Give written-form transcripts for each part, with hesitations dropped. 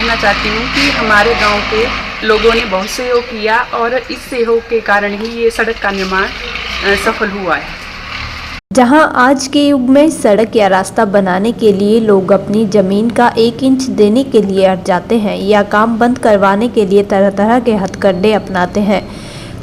करना चाहती हूँ कि हमारे गांव के लोगों ने बहुत सहयोग किया और इस सहयोग के कारण ही ये सड़क का निर्माण सफल हुआ है। जहां आज के युग में सड़क या रास्ता बनाने के लिए लोग अपनी जमीन का 1 इंच देने के लिए अट जाते हैं या काम बंद करवाने के लिए तरह तरह के हथकंडे अपनाते हैं,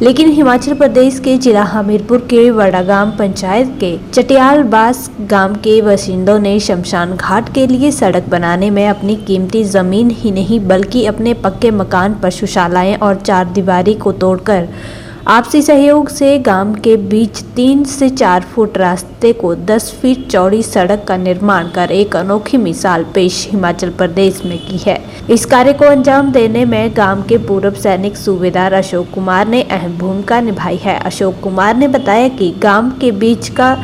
लेकिन हिमाचल प्रदेश के जिला हमीरपुर के वड़ागाम पंचायत के चटियालबास गांव के बाशिंदों ने शमशान घाट के लिए सड़क बनाने में अपनी कीमती ज़मीन ही नहीं बल्कि अपने पक्के मकान, पशुशालाएं और 4 दीवारी को तोड़कर आपसी सहयोग से गांव के बीच 3 से 4 फुट रास्ते को 10 फीट चौड़ी सड़क का निर्माण कर एक अनोखी मिसाल पेश हिमाचल प्रदेश में की है। इस कार्य को अंजाम देने में गांव के पूर्व सैनिक सूबेदार अशोक कुमार ने अहम भूमिका निभाई है। अशोक कुमार ने बताया कि गांव के बीच का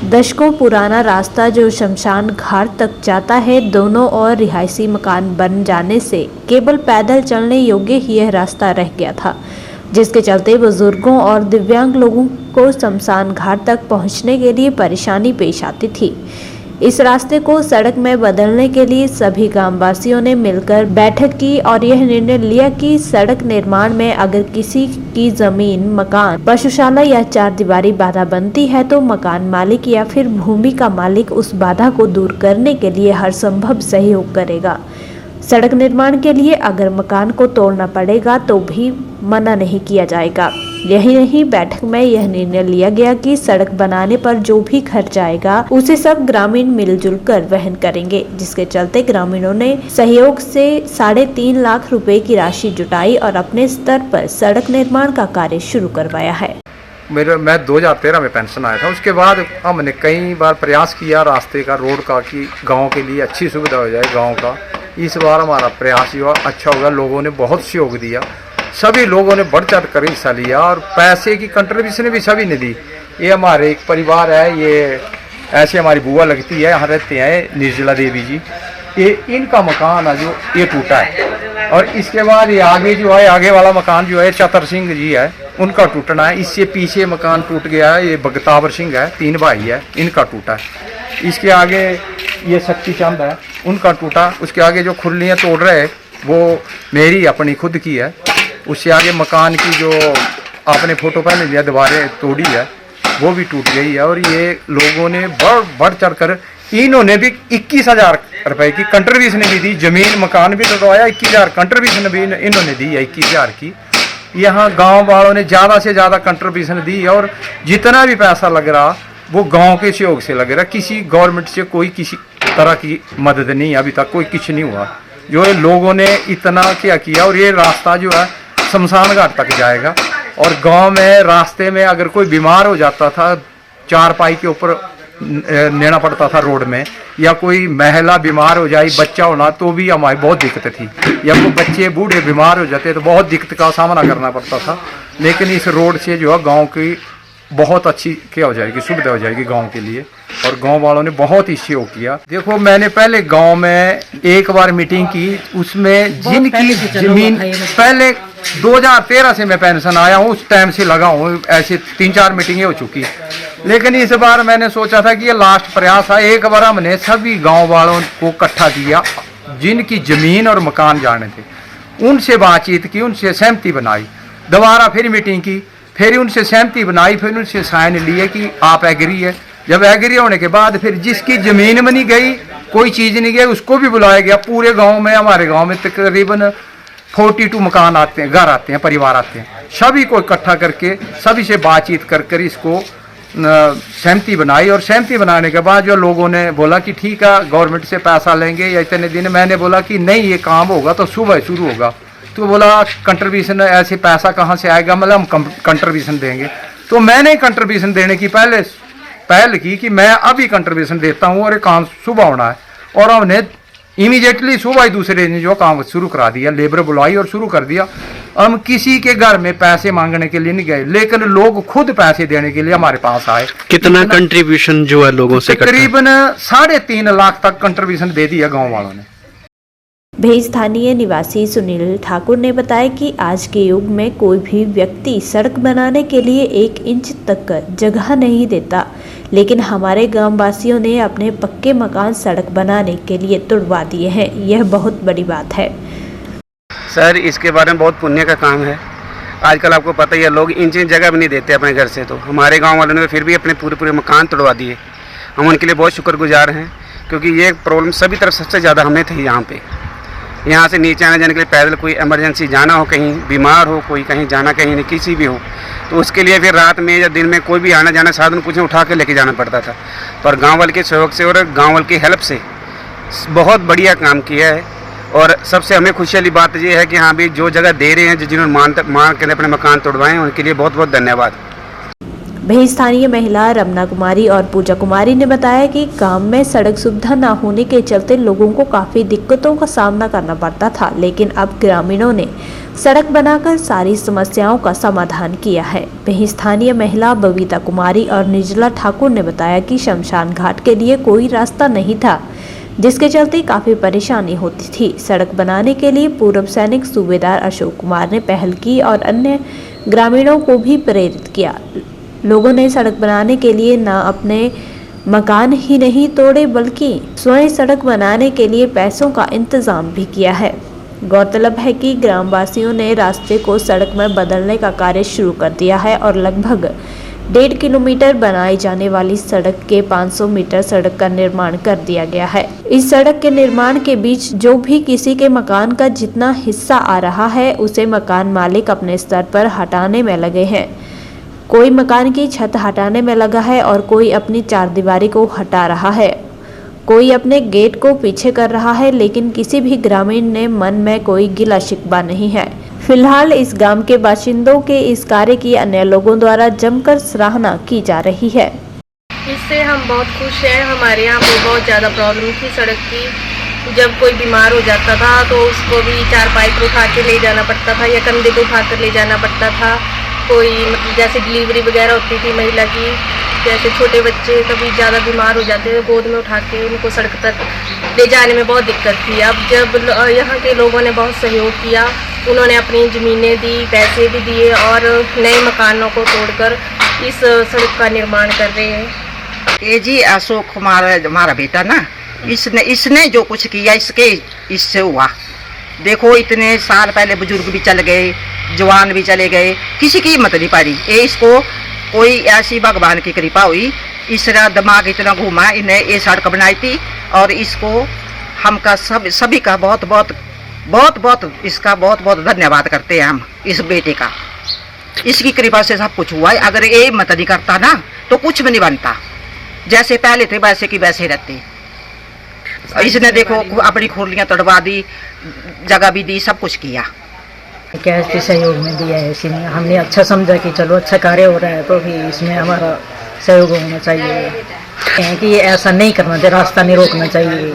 दशकों पुराना रास्ता जो शमशान घाट तक जाता है, दोनों ओर रिहायशी मकान बन जाने से केवल पैदल चलने योग्य ही यह रास्ता रह गया था, जिसके चलते बुजुर्गों और दिव्यांग लोगों को शमशान घाट तक पहुंचने के लिए परेशानी पेश आती थी। इस रास्ते को सड़क में बदलने के लिए सभी ग्रामवासियों ने मिलकर बैठक की और यह निर्णय लिया कि सड़क निर्माण में अगर किसी की जमीन, मकान, पशुशाला या 4 दीवारी बाधा बनती है तो मकान मालिक या फिर भूमि का मालिक उस बाधा को दूर करने के लिए हर संभव सहयोग करेगा। सड़क निर्माण के लिए अगर मकान को तोड़ना पड़ेगा तो भी मना नहीं किया जाएगा। यही नहीं, बैठक में यह निर्णय लिया गया कि सड़क बनाने पर जो भी खर्च आएगा उसे सब ग्रामीण मिलजुल कर वहन करेंगे, जिसके चलते ग्रामीणों ने सहयोग से 3.5 लाख रुपए की राशि जुटाई और अपने स्तर पर सड़क निर्माण का कार्य शुरू करवाया है। मैं 2013 में पेंशन आया था। उसके बाद हमने कई बार प्रयास किया रास्ते का, रोड का, कि गाँव के लिए अच्छी सुविधा हो जाए गाँव का। इस बार हमारा प्रयास हुआ, अच्छा होगा। लोगों ने बहुत सहयोग दिया, सभी लोगों ने बढ़ चढ़ कर हिस्सा लिया और पैसे की कंट्रीब्यूशन भी सभी ने दी। ये हमारे एक परिवार है, ये ऐसे हमारी बुआ लगती है, यहाँ रहते हैं निर्जला देवी जी। ये इनका मकान है जो ये टूटा है, और इसके बाद ये आगे जो है, आगे वाला मकान जो है चतर सिंह जी है, उनका टूटना है। इससे पीछे मकान टूट गया है, ये बगतावर सिंह है, 3 भाई है, इनका टूटा है। इसके आगे ये शक्ति चंद है, उनका टूटा। उसके आगे जो खुरलियाँ तोड़ रहे हैं वो मेरी अपनी खुद की है। उससे आगे मकान की जो आपने फोटो पहले लिया, दीवारें तोड़ी है, वो भी टूट गई है। और ये लोगों ने बढ़ चढ़ कर, इन्होंने भी 21,000 रुपए की कंट्रीब्यूशन भी दी। जमीन मकान भी तोड़वाया, 21,000 कंट्रीब्यूशन भी इन्होंने दी है, 21,000 की। यहाँ गांव वालों ने ज़्यादा से ज़्यादा कंट्रीब्यूशन दी, और जितना भी पैसा लग रहा वो गांव के सहयोग से लग रहा। किसी गवर्नमेंट से कोई किसी तरह की मदद नहीं, अभी तक कोई कुछ नहीं हुआ। जो है लोगों ने इतना क्या किया, और ये रास्ता जो है शमशान घाट तक जाएगा। और गांव में रास्ते में अगर कोई बीमार हो जाता था, 4 पाई के ऊपर लेना पड़ता था रोड में, या कोई महिला बीमार हो जाए, बच्चा होना, तो भी हमारी बहुत दिक्कत थी। या कोई बच्चे बूढ़े बीमार हो जाते तो बहुत दिक्कत का सामना करना पड़ता था। लेकिन इस रोड से जो है गाँव की बहुत अच्छी क्या हो जाएगी, सुविधा हो जाएगी गांव के लिए। और गांव वालों ने बहुत ही सहयोग किया। देखो, मैंने पहले गांव में एक बार मीटिंग की, उसमें जिनकी जमीन पहले 2013 से मैं पेंशन आया हूँ, उस टाइम से लगा हूँ, ऐसे 3-4 मीटिंगें हो चुकी। लेकिन इस बार मैंने सोचा था कि ये लास्ट प्रयास है। एक बार हमने सभी गाँव वालों को इकट्ठा किया, जिनकी जमीन और मकान जाने थे, उनसे बातचीत की, उनसे सहमति बनाई। दोबारा फिर मीटिंग की, फिर उनसे सहमति बनाई, फिर उनसे साइन लिए कि आप एग्री है। जब एग्री होने के बाद फिर जिसकी जमीन में नहीं गई, कोई चीज़ नहीं गई, उसको भी बुलाया गया। पूरे गांव में, हमारे गांव में तकरीबन 42 मकान आते हैं, घर आते हैं, परिवार आते हैं। सभी को इकट्ठा करके, सभी से बातचीत कर इसको सहमति बनाई। और सहमति बनाने के बाद जो लोगों ने बोला कि ठीक है, गवर्नमेंट से पैसा लेंगे या इतने दिन। मैंने बोला कि नहीं, ये काम होगा तो सुबह शुरू होगा। तो बोला कंट्रीब्यूशन ऐसे पैसा कहाँ से आएगा, मतलब हम कंट्रीब्यूशन देंगे। तो मैंने कंट्रीब्यूशन देने की पहल की कि मैं अभी कंट्रीब्यूशन देता हूँ और ये काम सुबह होना है। और हमने इमीडिएटली सुबह ही दूसरे दिन जो काम शुरू करा दिया, लेबर बुलाई और शुरू कर दिया। हम किसी के घर में पैसे मांगने के लिए नहीं गए, लेकिन लोग खुद पैसे देने के लिए हमारे पास आए। कितना कंट्रीब्यूशन जो है लोगों से? तकरीबन 3.5 लाख तक कंट्रीब्यूशन दे दिया गाँव वालों ने। वहीं स्थानीय निवासी सुनील ठाकुर ने बताया कि आज के युग में कोई भी व्यक्ति सड़क बनाने के लिए 1 इंच तक जगह नहीं देता, लेकिन हमारे गाँव वासियों ने अपने पक्के मकान सड़क बनाने के लिए तुड़वा दिए हैं। यह बहुत बड़ी बात है। सर इसके बारे में बहुत पुण्य का काम है। आजकल आपको पता ही है, लोग इंच इंच जगह भी नहीं देते अपने घर से। तो हमारे गांव वालों ने फिर भी अपने पूरे मकान तोड़वा दिए। हम उनके लिए बहुत शुक्रगुजार हैं, क्योंकि ये प्रॉब्लम सभी तरफ सबसे ज़्यादा हमें थी। यहाँ से नीचे आने जाने के लिए पैदल कोई इमरजेंसी जाना हो, कहीं बीमार हो, कोई कहीं जाना, कहीं नहीं किसी भी हो, तो उसके लिए फिर रात में या दिन में कोई भी आना जाना साधन कुछ उठा के लेके जाना पड़ता था। पर गाँव वाले के सहयोग से और गाँव वाले की हेल्प से बहुत बढ़िया काम किया है। और सबसे हमें खुशी वाली बात ये है कि हाँ भी जो जगह दे रहे हैं, जिन्होंने मान के अपने मकान तोड़वाए, उनके लिए बहुत बहुत धन्यवाद। वहीं स्थानीय महिला रमना कुमारी और पूजा कुमारी ने बताया कि गांव में सड़क सुविधा न होने के चलते लोगों को काफी दिक्कतों का सामना करना पड़ता था, लेकिन अब ग्रामीणों ने सड़क बनाकर सारी समस्याओं का समाधान किया है। वहीं स्थानीय महिला बबीता कुमारी और निर्जला ठाकुर ने बताया कि शमशान घाट के लिए कोई रास्ता नहीं था, जिसके चलते काफी परेशानी होती थी। सड़क बनाने के लिए पूर्व सैनिक सूबेदार अशोक कुमार ने पहल की और अन्य ग्रामीणों को भी प्रेरित किया। लोगों ने सड़क बनाने के लिए न अपने मकान ही नहीं तोड़े, बल्कि स्वयं सड़क बनाने के लिए पैसों का इंतजाम भी किया है। गौरतलब है कि ग्रामवासियों ने रास्ते को सड़क में बदलने का कार्य शुरू कर दिया है और लगभग 1.5 किलोमीटर बनाई जाने वाली सड़क के 500 मीटर सड़क का निर्माण कर दिया गया है। इस सड़क के निर्माण के बीच जो भी किसी के मकान का जितना हिस्सा आ रहा है, उसे मकान मालिक अपने स्तर पर हटाने में लगे हैं। कोई मकान की छत हटाने में लगा है और कोई अपनी चारदीवारी को हटा रहा है, कोई अपने गेट को पीछे कर रहा है, लेकिन किसी भी ग्रामीण ने मन में कोई गिला शिकवा नहीं है। फिलहाल इस गांव के बाशिंदों के इस कार्य की अन्य लोगों द्वारा जमकर सराहना की जा रही है। इससे हम बहुत खुश हैं। हमारे यहाँ पे बहुत ज़्यादा प्रॉब्लम थी सड़क की। जब कोई बीमार हो जाता था तो उसको भी चारपाई पर उठा के ले जाना पड़ता था या कंधे पे उठा कर ले जाना पड़ता था। कोई मतलब जैसे डिलीवरी वगैरह होती थी महिला की, जैसे छोटे बच्चे कभी ज़्यादा बीमार हो जाते थे, गोद में उठा के उनको सड़क तक ले जाने में बहुत दिक्कत थी। अब जब यहाँ के लोगों ने बहुत सहयोग किया, उन्होंने अपनी ज़मीनें दी, पैसे भी दिए और नए मकानों को तोड़कर इस सड़क का निर्माण कर रहे हैं। ये जी अशोक कुमार हमारा बेटा ना, इसने जो कुछ किया इससे हुआ। देखो इतने साल पहले बुजुर्ग भी चल गए, जवान भी चले गए, किसी की हिम्मत नहीं पड़ी। ये इसको कोई ऐसी भगवान की कृपा हुई, इसका दिमाग इतना घूमा, इन्हें ये सड़क बनाई थी। और इसको हमका सभी का बहुत बहुत इसका बहुत बहुत धन्यवाद करते हैं हम इस बेटे का। इसकी कृपा से सब कुछ हुआ है। अगर ये हिम्मत नहीं करता ना तो कुछ भी नहीं बनता। जैसे पहले थे वैसे की वैसे रहते। इसने देखो अपनी खोलियां तोड़वा दी, जगह भी दी, सब कुछ किया। कैश के सहयोग में दिया है इसने। हमने अच्छा समझा कि चलो अच्छा कार्य हो रहा है तो भी इसमें हमारा सहयोग होना चाहिए कि ऐसा नहीं करना चाहिए, रास्ता नहीं रोकना चाहिए।